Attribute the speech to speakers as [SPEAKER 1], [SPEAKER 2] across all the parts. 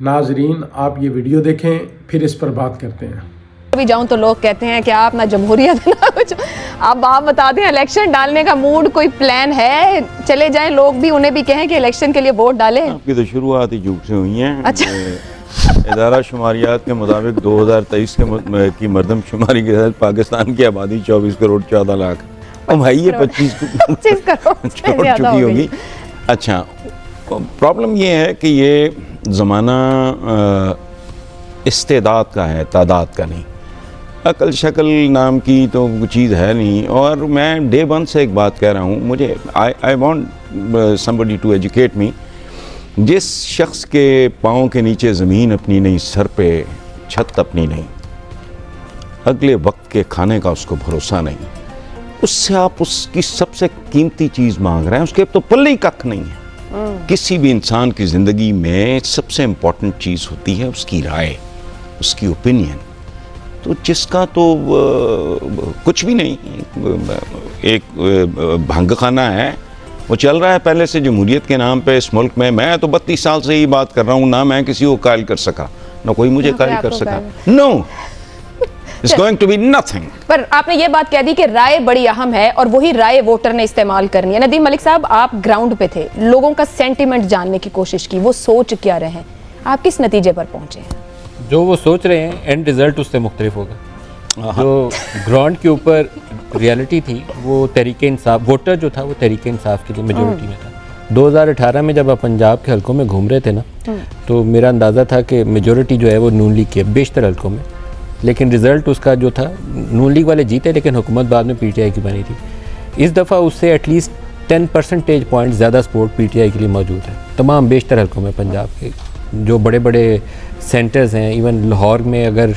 [SPEAKER 1] नाजरीन आप ये वीडियो देखें, फिर इस पर बात करते हैं।
[SPEAKER 2] भी जाऊं तो लोग कहते हैं कि आप ना जमहूरियत ना कुछ। अब आप बता दें, इलेक्शन डालने का मूड, कोई प्लान है? चले जाएं लोग भी, उन्हें भी कहें कि इलेक्शन के लिए वोट डालें।
[SPEAKER 3] आपकी तो शुरुआत ही झूठ से हुई है।
[SPEAKER 2] अच्छा।
[SPEAKER 3] इदारा शुमारियात के मुताबिक 2023 की मरदमशुमारी के तहत पाकिस्तान की आबादी 24 करोड़ 14 लाख। भाई ये 25
[SPEAKER 2] करोड़
[SPEAKER 3] छोड़ चुकी होगी। अच्छा, प्रॉब्लम ये है कि ये ज़माना इस्तेदाद का है, तादाद का नहीं। अकल शक्ल नाम की तो चीज़ है नहीं। और मैं डे वन से एक बात कह रहा हूँ, मुझे I want somebody to educate me. जिस शख्स के पाँव के नीचे ज़मीन अपनी नहीं, सर पे छत अपनी नहीं, अगले वक्त के खाने का उसको भरोसा नहीं, उससे आप उसकी सबसे कीमती चीज़ मांग रहे हैं, उसके तो पल्ले ही कख नहीं है। किसी भी इंसान की ज़िंदगी में सबसे इम्पॉर्टेंट चीज़ होती है उसकी राय, उसकी ओपिनियन। तो जिसका तो कुछ भी नहीं, एक भंग खाना है, वो चल रहा है पहले से जमहूरियत के नाम पे इस मुल्क में। मैं तो 32 साल से ही बात कर रहा हूँ, ना मैं किसी को कायल कर सका, ना कोई मुझे कायल कर सका। No, it's going to be nothing.
[SPEAKER 2] पर आपने ये बात कह दी कि राय बड़ी अहम है और वही राय वोटर ने इस्तेमाल करनी है। नदीम मलिक साहब, आप ग्राउंड पे थे, लोगों का सेंटीमेंट जानने की कोशिश की, वो सोच क्या रहे हैं, आप किस नतीजे पर पहुंचे हैं?
[SPEAKER 4] जो वो सोच रहे हैं एंड रिजल्ट उससे मुख्तलिफ होगा। जो ग्राउंड के ऊपर रियलिटी थी वो तहरीक इंसाफ, वोटर जो था वो तहरीक इंसाफ के लिए मेजोरिटी में था। 2018 में जब आप पंजाब के हलकों में घूम रहे थे ना, तो मेरा अंदाज़ा था कि मेजोरिटी जो है वो नून लीग की है बेशतर हलकों में। लेकिन रिज़ल्ट उसका जो था, नून लीग वाले जीते लेकिन हुकूमत बाद में पीटीआई की बनी थी। इस दफ़ा उससे एटलीस्ट 10 परसेंटेज पॉइंट ज़्यादा सपोर्ट पीटीआई के लिए मौजूद है तमाम बेशतर हलकों में। पंजाब के जो बड़े बड़े सेंटर्स हैं, इवन लाहौर में अगर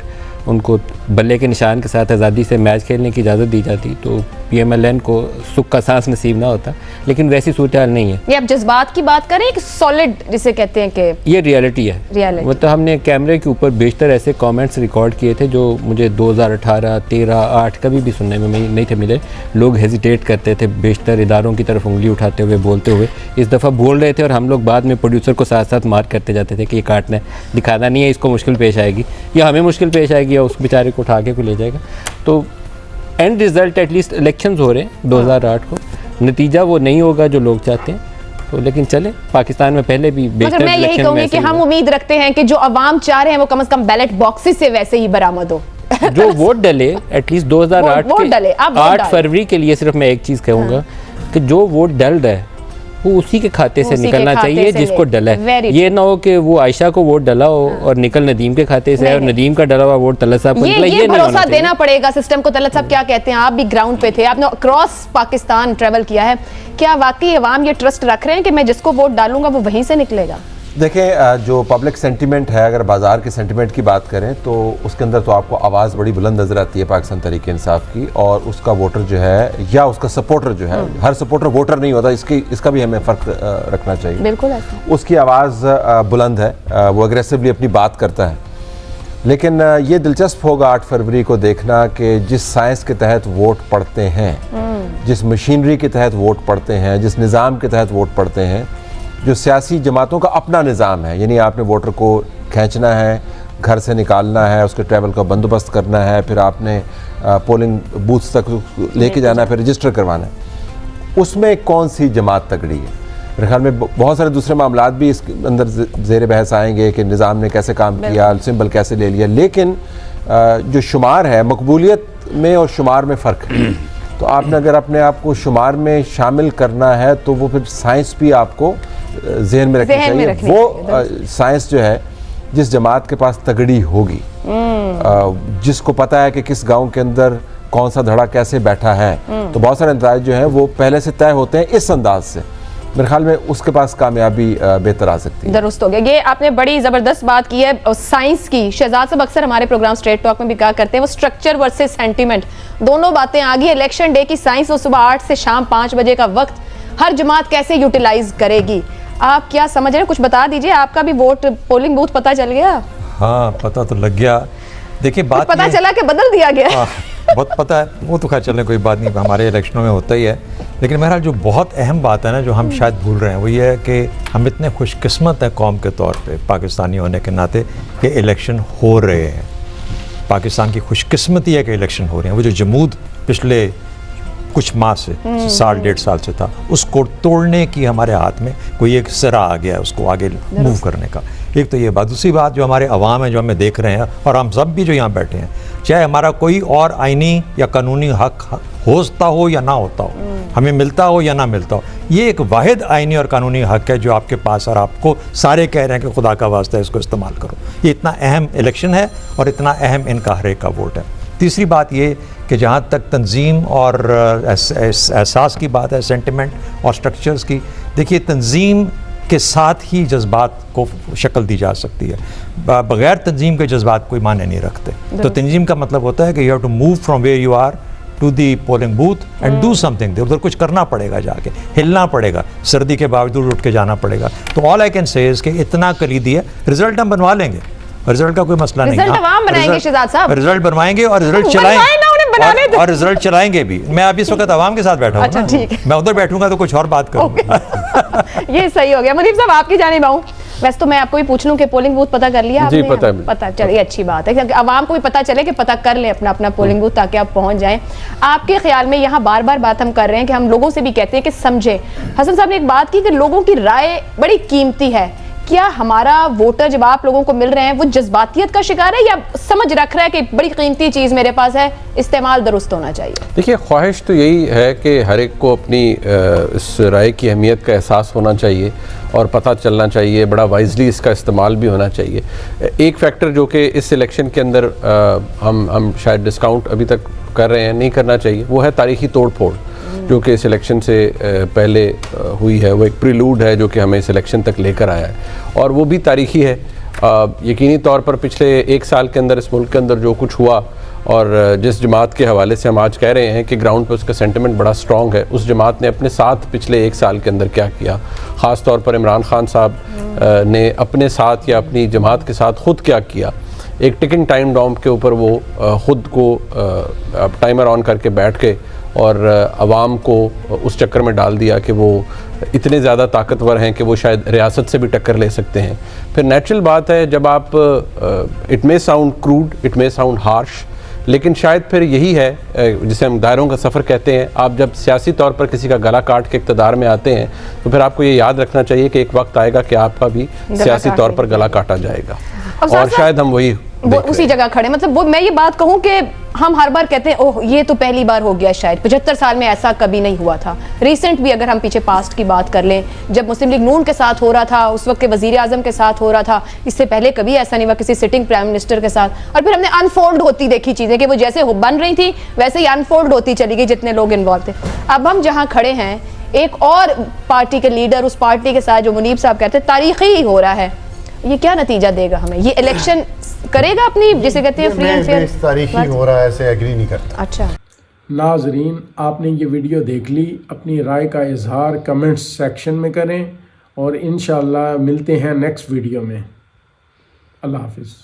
[SPEAKER 4] उनको बल्ले के निशान के साथ आज़ादी से मैच खेलने की इजाज़त दी जाती तो पीएमएलएन को सुख का सांस नसीब ना होता, लेकिन वैसी सूरत हाल नहीं है।
[SPEAKER 2] ये आप जज्बात की बात करें कि सॉलिड जिसे कहते हैं कि
[SPEAKER 4] ये रियलिटी है।
[SPEAKER 2] रियलिटी।
[SPEAKER 4] मतलब हमने कैमरे के ऊपर बेशतर ऐसे कमेंट्स रिकॉर्ड किए थे जो मुझे 2018, 13, 8 कभी भी सुनने में नहीं थे मिले। लोग हेजिटेट करते थे, बेशतर इदारों की तरफ उंगली उठाते हुए, बोलते हुए। इस दफ़ा बोल रहे थे और हम लोग बाद में प्रोड्यूसर को साथ साथ मार्क करते जाते थे कि ये काटना है, दिखाना नहीं है, इसको मुश्किल पेश आएगी, या हमें मुश्किल पेश आएगी या उस बेचारे को उठा के को ले जाएगा। तो एंड रिजल्ट एटलीस्ट इलेक्शंस हो रहे हैं 2008 को, नतीजा वो नहीं होगा जो लोग चाहते हैं। तो लेकिन चले, पाकिस्तान में पहले भी
[SPEAKER 2] मगर मैं यही कहूँगी कि हम उम्मीद रखते हैं कि जो अवाम चाह रहे हैं वो कम से कम बैलेट बॉक्सेस से वैसे ही बरामद हो।
[SPEAKER 4] जो वोट डले एटलीस्ट 2008
[SPEAKER 2] वोट डले, अब
[SPEAKER 4] 8 फरवरी के लिए सिर्फ मैं एक चीज़ कहूँगा कि जो वोट डल रहा है वो उसी के खाते से निकलना चाहिए जिसको डला है। ये ना हो कि वो आयशा को वोट डला हो और निकल नदीम के खाते से, और नदीम का डला हुआ वोट तलत साहब को निकला।
[SPEAKER 2] ये भरोसा देना पड़ेगा सिस्टम को। तलत साहब क्या कहते हैं, आप भी ग्राउंड पे थे, आपने क्रॉस पाकिस्तान ट्रेवल किया है, क्या वाकई अवाम ये ट्रस्ट रख रहे हैं कि मैं जिसको वोट डालूंगा वो वहीं से निकलेगा?
[SPEAKER 5] देखें, जो पब्लिक सेंटीमेंट है, अगर बाज़ार के सेंटीमेंट की बात करें तो उसके अंदर तो आपको आवाज़ बड़ी बुलंद नज़र आती है पाकिस्तान तहरीक इंसाफ की, और उसका वोटर जो है या उसका सपोर्टर जो है, हर सपोर्टर वोटर नहीं होता, इसका भी हमें फ़र्क रखना चाहिए।
[SPEAKER 2] बिल्कुल ऐसा।
[SPEAKER 5] उसकी आवाज़ बुलंद है, वो एग्रेसिवली अपनी बात करता है। लेकिन ये दिलचस्प होगा 8 फरवरी को देखना कि जिस साइंस के तहत वोट पढ़ते हैं, जिस मशीनरी के तहत वोट पढ़ते हैं, जिस निज़ाम के तहत वोट पढ़ते हैं, जो सियासी जमातों का अपना निज़ाम है, यानी आपने वोटर को खींचना है, घर से निकालना है, उसके ट्रैवल का बंदोबस्त करना है, फिर आपने पोलिंग बूथ तक लेके जाना है, फिर रजिस्टर करवाना है, उसमें कौन सी जमात तगड़ी है? मेरे ख्याल में बहुत सारे दूसरे मामलात भी इसके अंदर ज़ेर बहस आएंगे कि निज़ाम ने कैसे काम किया, सिंबल कैसे ले लिया। लेकिन जो शुमार है, मकबूलियत में और शुमार में फ़र्क है। तो आपने अगर अपने आप को शुमार में शामिल करना है तो वो फिर साइंस भी आपको ज़हन में रखनी चाहिए। वो साइंस जो है जिस जमात के पास तगड़ी होगी, जिसको पता है कि किस गांव के अंदर कौन सा धड़ा कैसे बैठा है, तो बहुत सारे नतीजे जो हैं वो पहले से तय होते हैं इस अंदाज से। मेरे ख्याल में उसके पास कामयाबी बेहतर आ सकती है।
[SPEAKER 2] दुरुस्त हो गया। ये आपने बड़ी ज़बरदस्त बात की है साइंस की। शहजाद साहब अक्सर हमारे प्रोग्राम स्ट्रेट टॉक में भी कहा करते हैं, वो स्ट्रक्चर वर्सेस सेंटीमेंट, दोनों बातें आ गई। इलेक्शन डे की साइंस, वो सुबह 8 से शाम 5 बजे का वक्त हर जमात कैसे यूटिलाइज करेगी, आप क्या समझ रहे हैं? कुछ बता दीजिए। आपका भी वोट पोलिंग बूथ पता चल गया?
[SPEAKER 6] हाँ, पता तो लग गया। देखिए, बात
[SPEAKER 2] पता चला कि बदल दिया गया।
[SPEAKER 6] बहुत पता है, वो तो खैर चलने कोई बात नहीं, हमारे इलेक्शनों में होता ही है। लेकिन बहरहाल जो बहुत अहम बात है ना, जो हम शायद भूल रहे हैं, वो ये है कि हम इतने खुशकिस्मत हैं कौम के तौर पे, पाकिस्तानी होने के नाते, कि इलेक्शन हो रहे हैं। पाकिस्तान की खुशकिस्मती है कि इलेक्शन हो रहे हैं। वो जो जमूद पिछले कुछ माह से, साल डेढ़ साल से था, उसको तोड़ने की हमारे हाथ में कोई एक सिरा आ गया है उसको आगे मूव करने का। एक तो ये बात। दूसरी बात, जो हमारे अवाम है जो हमें देख रहे हैं, और हम सब भी जो यहाँ बैठे हैं, चाहे हमारा कोई और आइनी या कानूनी हक होता हो या ना होता हो, हमें मिलता हो या ना मिलता हो, ये एक वाहिद आइनी और कानूनी हक है जो आपके पास, और आपको सारे कह रहे हैं कि खुदा का वास्ता है इसको इस्तेमाल करो। ये इतना अहम इलेक्शन है और इतना अहम इनका हर एक का वोट है। तीसरी बात ये कि जहाँ तक तंजीम और एहसास की बात है, सेंटिमेंट और स्ट्रक्चर्स की, देखिए तंजीम के साथ ही जज्बात को शक्ल दी जा सकती है। बग़ैर तंजीम के जज्बात कोई माने नहीं रखते। तो तंजीम का मतलब होता है कि you have to move from where you are to the polling booth and do something. उधर कुछ करना पड़ेगा, जाके हिलना पड़ेगा, सर्दी के बावजूद उठ के जाना पड़ेगा। तो all I can say is कि इतना कलीदी है। रिजल्ट हम बनवा लेंगे, रिजल्ट का कोई मसला नहीं।
[SPEAKER 2] रिजल्ट अवाम बनाएंगे शहजाद साहब,
[SPEAKER 6] रिजल्ट बनवाएंगे और रिजल्ट चलाएंगे और रिजल्ट चलाएंगे भी। मैं अभी इस वक्त आवाम के साथ बैठा हूँ।
[SPEAKER 2] अच्छा, ठीक है।
[SPEAKER 6] मैं उधर बैठूंगा तो कुछ और बात करूंगा।
[SPEAKER 2] ये सही हो गया। मुनीब साहब, आपकी जानिब आऊं। वैसे तो मैं आपको भी पूछ लूं कि पोलिंग बूथ पता कर लिया आपने?
[SPEAKER 5] जी, पता है।
[SPEAKER 2] पता, चलिए अच्छी बात है, क्योंकि आवाम को भी पता चले कि पता कर ले अपना अपना पोलिंग बूथ, ताकि आप पहुंच जाएं। आपके ख्याल में, यहाँ बार बार बात हम कर रहे हैं कि हम लोगों से भी कहते हैं कि समझे। हसन साहब ने एक बात की कि लोगों की राय बड़ी कीमती है। क्या हमारा वोटर जब आप लोगों को मिल रहे हैं वो जज्बातियत का शिकार है, या समझ रख रहा है कि बड़ी कीमती चीज मेरे पास है, इस्तेमाल दुरुस्त होना चाहिए?
[SPEAKER 5] देखिए, ख्वाहिश तो यही है कि हर एक को अपनी इस राय की अहमियत का एहसास होना चाहिए और पता चलना चाहिए, बड़ा वाइजली इसका इस्तेमाल भी होना चाहिए। एक फैक्टर जो कि इस इलेक्शन के अंदर हम शायद डिस्काउंट अभी तक कर रहे हैं, नहीं करना चाहिए, वो है तारीखी तोड़ फोड़ जो कि इस इलेक्शन से पहले हुई है। वो एक प्रीलूड है जो कि हमें इस इलेक्शन तक लेकर आया है, और वो भी तारीखी है। यकीनी तौर पर पिछले एक साल के अंदर इस मुल्क के अंदर जो कुछ हुआ, और जिस जमात के हवाले से हम आज कह रहे हैं कि ग्राउंड पे उसका सेंटिमेंट बड़ा स्ट्रॉन्ग है, उस जमात ने अपने साथ पिछले एक साल के अंदर क्या किया, ख़ास तौर पर इमरान खान साहब ने अपने साथ या अपनी जमात के साथ ख़ुद क्या किया। एक टिकिंग टाइम बॉम्ब के ऊपर वो ख़ुद को टाइमर ऑन करके बैठ के और आवाम को उस चक्कर में डाल दिया कि वो इतने ज़्यादा ताकतवर हैं कि वो शायद रियासत से भी टक्कर ले सकते हैं। फिर नेचुरल बात है, जब आप it may sound crude, it may sound harsh, लेकिन शायद फिर यही है जिसे हम दायरों का सफ़र कहते हैं। आप जब सियासी तौर पर किसी का गला काट के इक़्तिदार में आते हैं तो फिर आपको ये याद रखना चाहिए कि एक वक्त आएगा कि आपका भी सियासी तौर पर गला काटा जाएगा, और शायद हम वही
[SPEAKER 2] उसी जगह खड़े। मतलब वो मैं ये बात कहूं कि हम हर बार कहते हैं ओह ये तो पहली बार हो गया, शायद 75 साल में ऐसा कभी नहीं हुआ था। रिसेंट भी अगर हम पीछे पास्ट की बात कर लें, जब मुस्लिम लीग नून के साथ हो रहा था, उस वक्त के वजीर आजम के साथ हो रहा था, इससे पहले कभी ऐसा नहीं हुआ किसी सिटिंग प्राइम मिनिस्टर के साथ। और फिर हमने अनफोल्ड होती देखी चीजें कि वो जैसे बन रही थी वैसे ही अनफोल्ड होती चली गई, जितने लोग इन्वॉल्व थे। अब हम जहाँ खड़े हैं, एक और पार्टी के लीडर उस पार्टी के साथ, जो मुनीब साहब कहते हैं तारीखी हो रहा है, ये क्या नतीजा देगा हमें? ये इलेक्शन करेगा अपनी, जिसे कहते हैं फ्री एंड फेयर?
[SPEAKER 7] तारीखी हो रहा है, ऐसे एग्री नहीं करता।
[SPEAKER 2] अच्छा
[SPEAKER 1] नाजरीन, आपने ये वीडियो देख ली, अपनी राय का इजहार कमेंट्स सेक्शन में करें, और इंशाअल्लाह मिलते हैं नेक्स्ट वीडियो में। अल्लाह हाफिज़।